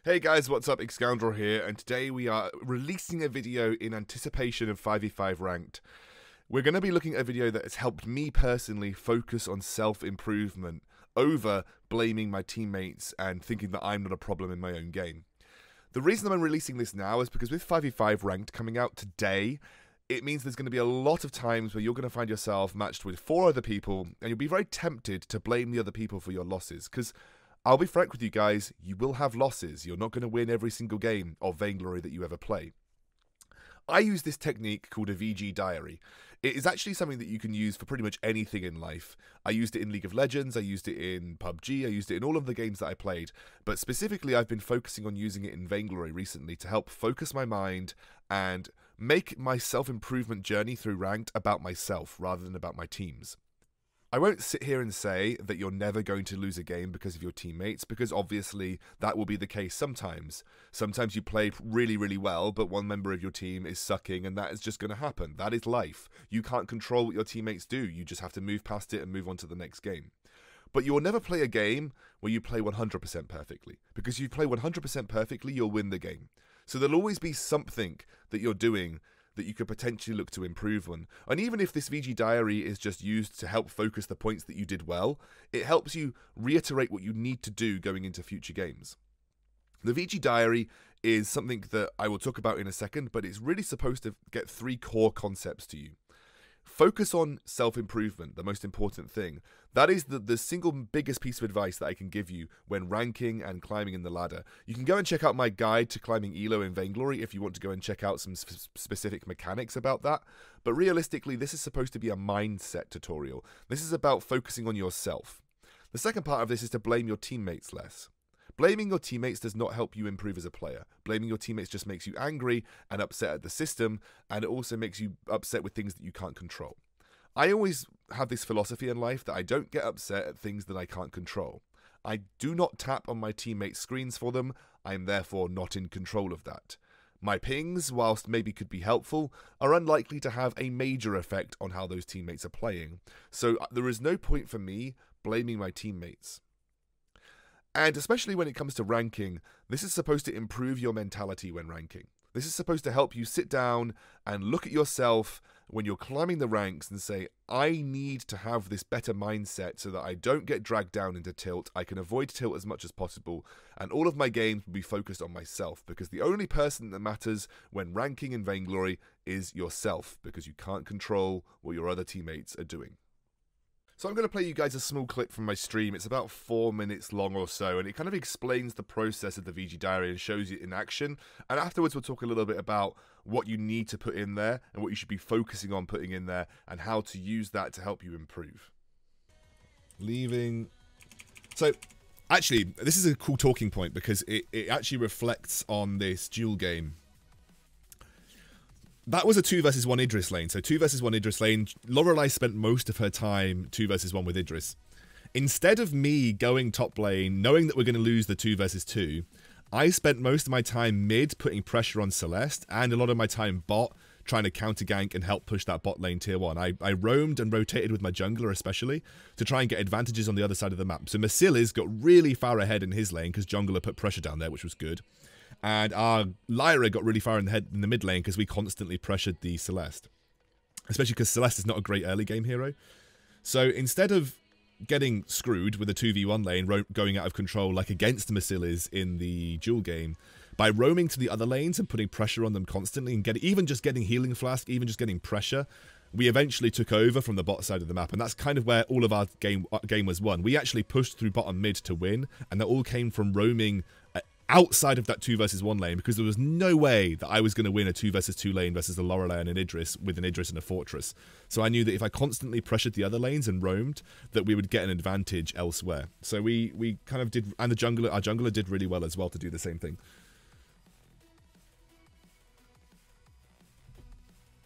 Hey guys, what's up? Excoundrel here, and today we are releasing a video in anticipation of 5v5 Ranked. We're going to be looking at a video that has helped me personally focus on self-improvement over blaming my teammates and thinking that I'm not a problem in my own game. The reason I'm releasing this now is because with 5v5 Ranked coming out today, it means there's going to be a lot of times where you're going to find yourself matched with 4 other people, and you'll be very tempted to blame the other people for your losses, because I'll be frank with you guys, you will have losses. You're not going to win every single game of Vainglory that you ever play. I use this technique called a VG diary. It is actually something that you can use for pretty much anything in life. I used it in League of Legends, I used it in PUBG, I used it in all of the games that I played. But specifically, I've been focusing on using it in Vainglory recently to help focus my mind and make my self-improvement journey through Ranked about myself rather than about my teams. I won't sit here and say that you're never going to lose a game because of your teammates, because obviously that will be the case sometimes. Sometimes you play really, really well, but one member of your team is sucking, and that is just going to happen. That is life. You can't control what your teammates do. You just have to move past it and move on to the next game. But you will never play a game where you play 100% perfectly, because if you play 100% perfectly, you'll win the game. So there'll always be something that you're doing that you could potentially look to improve on. And even if this VG diary is just used to help focus the points that you did well, it helps you reiterate what you need to do going into future games. The VG diary is something that I will talk about in a second, but it's really supposed to get 3 core concepts to you. Focus on self-improvement, the most important thing. That is the single biggest piece of advice that I can give you when ranking and climbing in the ladder. You can go and check out my guide to climbing ELO in Vainglory if you want to go and check out some specific mechanics about that. But realistically, this is supposed to be a mindset tutorial. This is about focusing on yourself. The second part of this is to blame your teammates less. Blaming your teammates does not help you improve as a player. Blaming your teammates just makes you angry and upset at the system, and it also makes you upset with things that you can't control. I always have this philosophy in life that I don't get upset at things that I can't control. I do not tap on my teammates' screens for them. I am therefore not in control of that. My pings, whilst maybe could be helpful, are unlikely to have a major effect on how those teammates are playing. So there is no point for me blaming my teammates. And especially when it comes to ranking, this is supposed to improve your mentality when ranking. This is supposed to help you sit down and look at yourself when you're climbing the ranks and say, I need to have this better mindset so that I don't get dragged down into tilt. I can avoid tilt as much as possible, and all of my games will be focused on myself, because the only person that matters when ranking in Vainglory is yourself, because you can't control what your other teammates are doing. So I'm going to play you guys a small clip from my stream. It's about 4 minutes long or so, and it kind of explains the process of the VG diary and shows you in action. And afterwards we'll talk a little bit about what you need to put in there and what you should be focusing on putting in there and how to use that to help you improve. Leaving. So actually, this is a cool talking point because it actually reflects on this duel game. That was a 2 versus 1 Idris lane. So 2 versus 1 Idris lane. Lorelei spent most of her time 2 versus 1 with Idris. Instead of me going top lane, knowing that we're going to lose the 2 versus 2, I spent most of my time mid putting pressure on Celeste and a lot of my time bot trying to counter gank and help push that bot lane tier 1. I roamed and rotated with my jungler especially to try and get advantages on the other side of the map. So Masilis got really far ahead in his lane because jungler put pressure down there, which was good. And our Lyra got really far in the mid lane because we constantly pressured the Celeste. Especially because Celeste is not a great early game hero. So instead of getting screwed with a 2v1 lane going out of control like against Masilis in the duel game, by roaming to the other lanes and putting pressure on them constantly and even just getting healing flask, even just getting pressure, we eventually took over from the bot side of the map, and that's kind of where all of our game was won. We actually pushed through bottom mid to win, and that all came from roaming outside of that 2 versus 1 lane, because there was no way that I was going to win a 2 versus 2 lane versus a Lorelei and an Idris with an Idris and a Fortress. So I knew that if I constantly pressured the other lanes and roamed, that we would get an advantage elsewhere. So we kind of did, and our jungler did really well as well to do the same thing.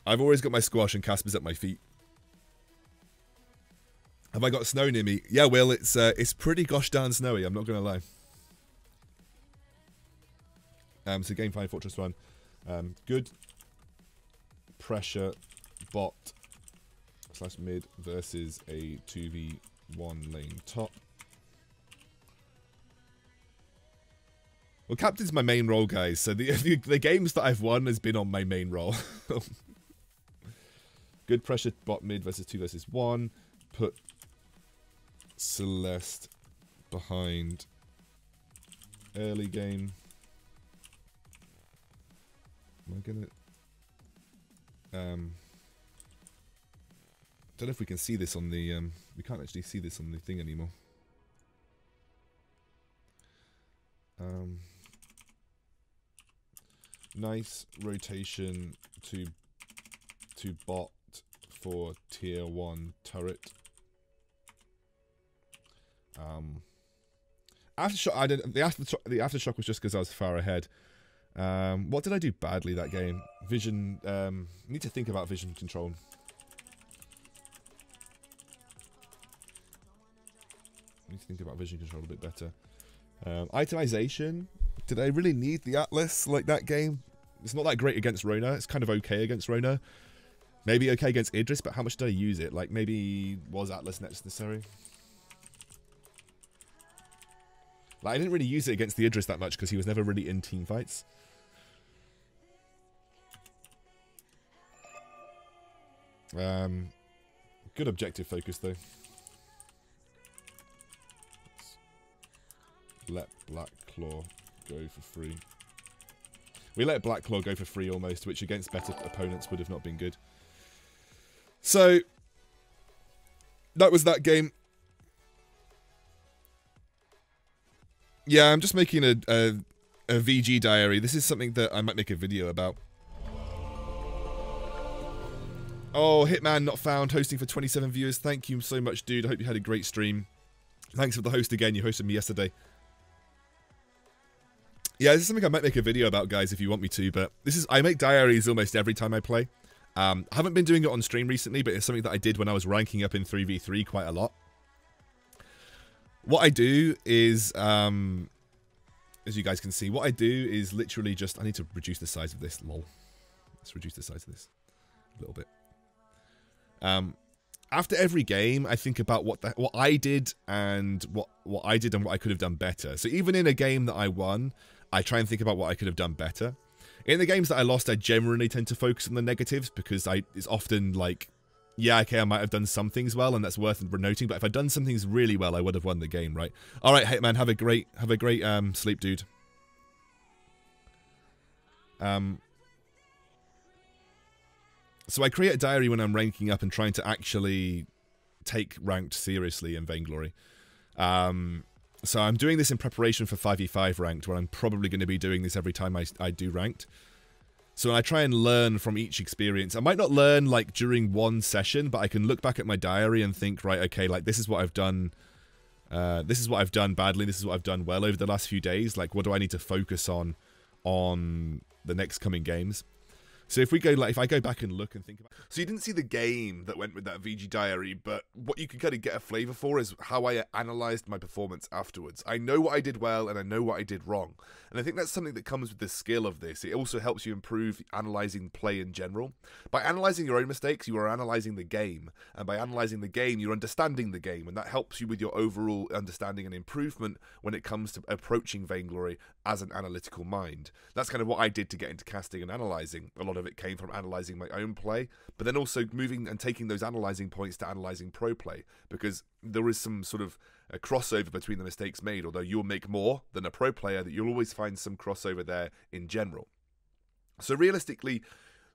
I've always got my squash and Casper's at my feet. Have I got snow near me? Yeah, Will, it's pretty gosh darn snowy, I'm not going to lie. So game 5, Fortress 1. Good pressure bot / mid versus a 2v1 lane top. Well, captain's my main role, guys. So the games that I've won has been on my main role. Good pressure bot mid versus 2 versus 1. Put Celeste behind early game. Am I gonna... don't know if we can see this on the... we can't actually see this on the thing anymore. Nice rotation to bot for tier 1 turret. Aftershock, I didn't. The aftershock was just because I was far ahead. What did I do badly that game? Vision. Need to think about vision control. Need to think about vision control a bit better. Itemization. Did I really need the Atlas like that game? It's not that great against Rona. It's kind of okay against Rona. Maybe okay against Idris, but how much did I use it? Like, maybe was Atlas necessary? Like, I didn't really use it against the Idris that much because he was never really in team fights. Good objective focus, though. Let Black Claw go for free. We let Black Claw go for free almost, which against better opponents would have not been good. So, that was that game. Yeah, I'm just making a VG diary. This is something that I might make a video about. Oh, Hitman not found, hosting for 27 viewers. Thank you so much, dude. I hope you had a great stream. Thanks for the host again. You hosted me yesterday. Yeah, this is something I might make a video about, guys, if you want me to, but I make diaries almost every time I play. I haven't been doing it on stream recently, but it's something that I did when I was ranking up in 3v3 quite a lot. What I do is, as you guys can see, what I do is literally just, I need to reduce the size of this, lol. Let's reduce the size of this a little bit. After every game, I think about what I did and what I did and what I could have done better. So even in a game that I won, I try and think about what I could have done better. In the games that I lost, I generally tend to focus on the negatives because it's often like, yeah, okay, I might have done some things well, and that's worth noting. But if I'd done some things really well, I would have won the game, right? All right, Hitman, have a great sleep, dude. So I create a diary when I'm ranking up and trying to actually take ranked seriously in Vainglory. So I'm doing this in preparation for 5v5 ranked, where I'm probably going to be doing this every time I do ranked. So I try and learn from each experience. I might not learn like during one session, but I can look back at my diary and think, right, okay, like this is what I've done. This is what I've done badly. This is what I've done well over the last few days. Like, what do I need to focus on the next coming games? So if I go back and look and think about... So you didn't see the game that went with that VG diary, but what you can kind of get a flavour for is how I analysed my performance afterwards. I know what I did well and I know what I did wrong. And I think that's something that comes with the skill of this. It also helps you improve analysing play in general. By analysing your own mistakes, you are analysing the game. And by analysing the game, you're understanding the game. And that helps you with your overall understanding and improvement when it comes to approaching Vainglory as an analytical mind. That's kind of what I did to get into casting and analysing. A lot of it came from analysing my own play, but then also moving and taking those analysing points to analysing pro play, because there is some sort of a crossover between the mistakes made. Although you'll make more than a pro player, that you'll always find some crossover there in general. So realistically,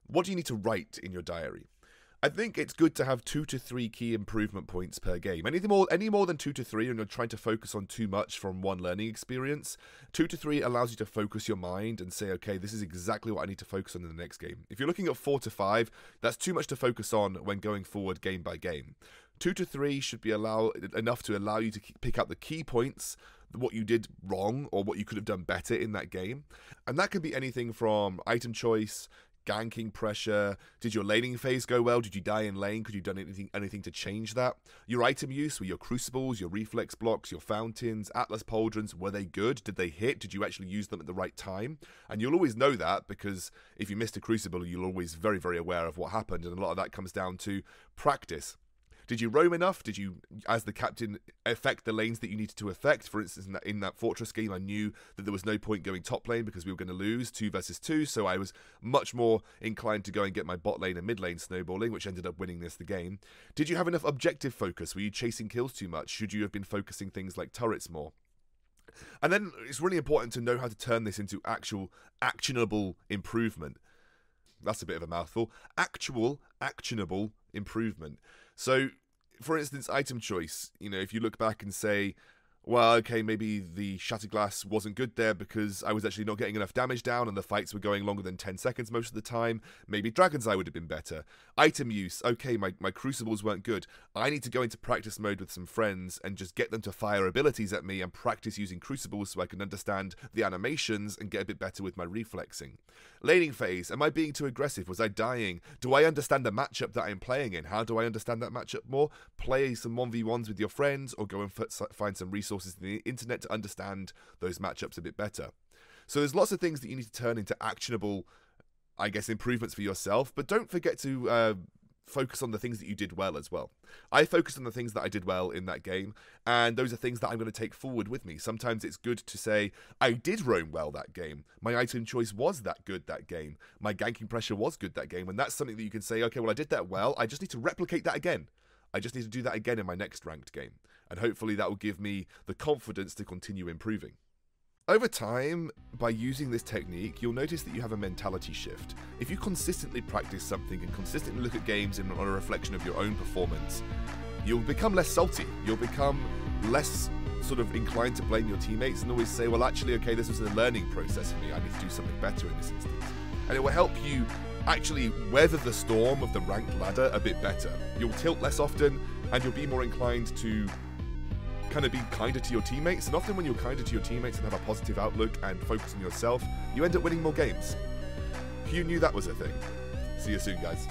what do you need to write in your diary? I think it's good to have 2 to 3 key improvement points per game. Any more than 2 to 3, and you're trying to focus on too much from one learning experience, 2 to 3 allows you to focus your mind and say, okay, this is exactly what I need to focus on in the next game. If you're looking at 4 to 5, that's too much to focus on when going forward game by game. 2 to 3 should be enough to allow you to pick up the key points, what you did wrong or what you could have done better in that game. And that could be anything from item choice, ganking pressure, did your laning phase go well, did you die in lane, could you have done anything to change that? Your item use, were your crucibles, your reflex blocks, your fountains, atlas pauldrons, were they good? Did they hit? Did you actually use them at the right time? And you'll always know that, because if you missed a crucible, you're always very, very aware of what happened, and a lot of that comes down to practice. Did you roam enough? Did you, as the captain, affect the lanes that you needed to affect? For instance, in that Fortress game, I knew that there was no point going top lane because we were going to lose 2 versus 2, so I was much more inclined to go and get my bot lane and mid lane snowballing, which ended up winning the game. Did you have enough objective focus? Were you chasing kills too much? Should you have been focusing things like turrets more? And then it's really important to know how to turn this into actual actionable improvement. That's a bit of a mouthful. Actual actionable improvement. So, for instance, item choice. You know, if you look back and say, well, okay, maybe the Shattered Glass wasn't good there because I was actually not getting enough damage down and the fights were going longer than 10 seconds most of the time. Maybe Dragon's Eye would have been better. Item use. Okay, my Crucibles weren't good. I need to go into practice mode with some friends and just get them to fire abilities at me and practice using Crucibles so I can understand the animations and get a bit better with my reflexing. Laning phase. Am I being too aggressive? Was I dying? Do I understand the matchup that I'm playing in? How do I understand that matchup more? Play some 1v1s with your friends or go and find some resources in the internet to understand those matchups a bit better. So there's lots of things that you need to turn into actionable, I guess, improvements for yourself, but don't forget to focus on the things that you did well as well. I focused on the things that I did well in that game, and those are things that I'm going to take forward with me. Sometimes it's good to say, I did roam well that game. My item choice was that good that game. My ganking pressure was good that game, and that's something that you can say, okay, well, I did that well. I just need to replicate that again. I just need to do that again in my next ranked game. And hopefully that will give me the confidence to continue improving. Over time, by using this technique, you'll notice that you have a mentality shift. If you consistently practice something and consistently look at games on a reflection of your own performance, you'll become less salty. You'll become less sort of inclined to blame your teammates and always say, well, actually, okay, this was a learning process for me. I need to do something better in this instance. And it will help you actually weather the storm of the ranked ladder a bit better. You'll tilt less often, and you'll be more inclined to kind of be kinder to your teammates. And often when you're kinder to your teammates and have a positive outlook and focus on yourself, you end up winning more games. Who knew that was a thing? See you soon, guys.